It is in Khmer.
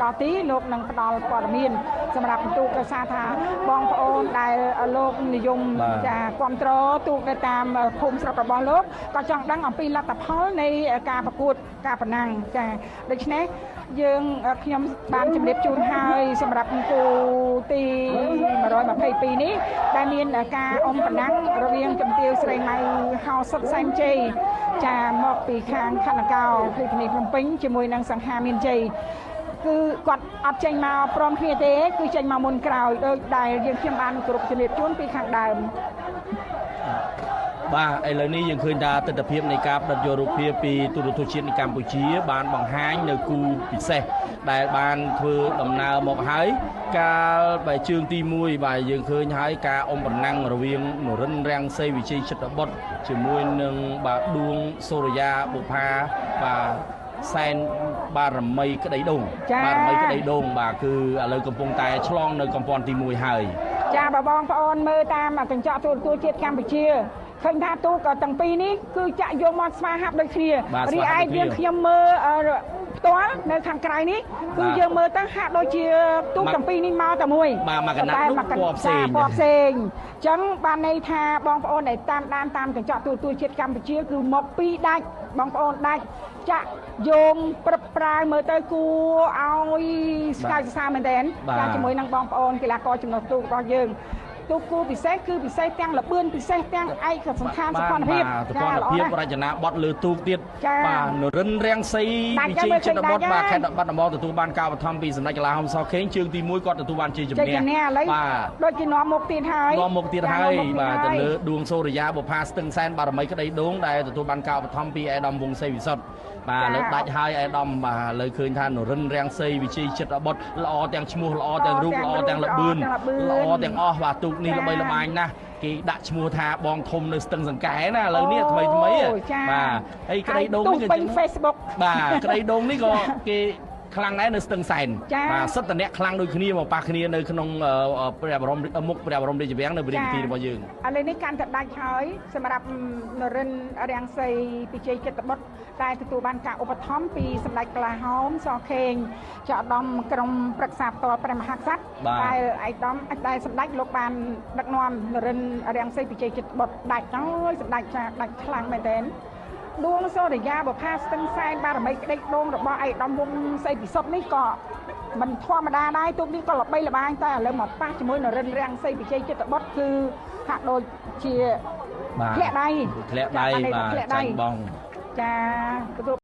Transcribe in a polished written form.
ដល់ទីលោកនឹងផ្ដល់ព័ត៌មានសម្រាប់ទូកដោយសារថាបងប្អូនដែលលោកនិយមចាគ្រប់គ្រងទូកនៅតាមភូមិស្រុករបស់លោកក៏ចង់ដឹងអំពីលទ្ធផលនៃការប្រកួតការប្រណាំងចាដូច្នេះយើងខ្ញុំបានជម្រាបជូនហើយសម្រាប់គូទី122នេះដែលមានការអមប្រណាំងរវាងជំទាវស្រីម៉ៅហៅសុតសែនជ័យចាមកពីខាងខណ្ឌកោរាជធានីភ្នំពេញជាមួយនឹងសង្ហាមានជ័យគឺគាត់អត់ចេញមកព្រមគ្នាទេគឺចេញមកមុនក្រោយដោយដែលយើងខ្ញុំបានគ្រប់ជំរាបជូនពីខាងដើមបាទឥឡូវនេះយើងឃើញថាទស្សនវិជ្ជានៃការផ្ដិតយករូបភាពពីទូរទស្សន៍ជាតិនៃកម្ពុជាបានបង្ហាញនៅគូពិសេសដែលបានធ្វើដំណើរមកហើយកាលបែជើងទី1បាទយើងឃើញហើយការអមប្រណាំងរវាងនរិនរាំងសីវិជ័យចិត្តបុត្រជាមួយនឹងបាទដួងសូរិយាបុប្ផាបាទសែនបារមីក្តីដូងបារមីក្តីដូងបាទគឺឥឡូវកំពុងតែឆ្លងនៅកំពាន់ទី1ហើយចាបងប្អូនមើលតាមកញ្ចក់ទូរទស្សន៍ជាតិកម្ពុជាឃើញថាទូកទាំងពីរនេះគឺចាក់យកមកស្វាហាប់ដូចគ្នារីឯយើងខ្ញុំមើលផ្ទាល់នៅខាងក្រៅនេះគឺយើងមើលទៅហាក់ដូចជាទូកទាំងពីរនេះមកតែមួយបាទមកកណ្ដាលនោះពណ៌ផ្សេងអញ្ចឹងបានន័យថាបងប្អូនដែលតាមដានតាមកញ្ចក់ទូរទស្សន៍ជាតិកម្ពុជាគឺមកពីដាច់បងប្អូនដាច់ចាក់យោងព្រឹបប្រាវមើលទៅគួរឲ្យស្កាយសរសើរមែនទែនចាជាមួយនឹងបងប្អូនកីឡាករចំណុះទូករបស់យើងទូកគូពិសេសគឺពិសេសទាំងលបឿនពិសេសទាំងឯកសណ្ឋានសកម្មភាពរចនាប័ទ្មលើទូកទៀតបាទនរិនរាំងសីវិជ័យចិត្តបុត្របាទខេត្តបាត់ដំបងទទួលបានការបឋមពីសំណាក់កីឡាហុំសខេងជើងទី1គាត់ទទួលបានជ័យជំនះបាទដូចជានាំមុខទៀតហើយបាទទៅលើដួងសូរិយាបុប្ផាស្ទឹងសែនបារមីក្តីដូងដែលទទួលបានការបឋមពីអេដាមវង្សសេវិសុទ្ធបាទលើដាច់ហើយអេដាមបាទលើឃើញថានរិនរាំងសីវិជ័យចិត្តបុត្រល្អទាំងឈ្មោះល្អទាំងរូបល្អទាំងល្បឿនល្អទាំងអស់បាទទូកនេះល្បីល្បាញណាស់គេដាក់ឈ្មោះថាបងធំនៅស្ទឹងសង្កែណាឥឡូវនេះថ្មីបាទហើយក្តីដូងនេះគឺពេញ Facebook បាទក្តីដូងនេះក៏គេខ្លាំងដែរនៅស្ទឹងសែនបាទសិតតអ្នកខ្លាំងដូចគ្នាមកប៉ះគ្នានៅក្នុងព្រះបរមមុខព្រះបរមរាជវាំងនៅព្រះរាជធានីរបស់យើងឥឡូវនេះកាន់តែដាច់ហើយសម្រាប់នរិនរាំងសីវិជ័យចិត្តបុត្រដែលទទួលបានការឧបត្ថម្ភពីសម្ដេចក្លាហោមសខេងជាឧត្តមក្រុមប្រឹក្សាផ្ទាល់ព្រះមហាក្សត្រដែលឯកឧត្តមដែលសម្ដេចលោកបានដឹកនាំនរិនរាំងសីវិជ័យចិត្តបុត្រដាច់ហើយសម្ដេចដាច់ខ្លាំងមែនទែនដួងសូរិយាបុប្ផាស្ទឹងសែនបារមីក្តីដូងរបស់ឯកឧត្តមវង្សសេវិសុទ្ធនេះក៏មិនធម្មតាដែរទូកនេះក៏ល្បីល្បាញតែឥឡូវមកប៉ះជាមួយនរិនរាំងសីវិជ័យចិត្តបុត្រគឺហាក់ដូចជាធ្លាក់ដៃបាទចាញ់បងចា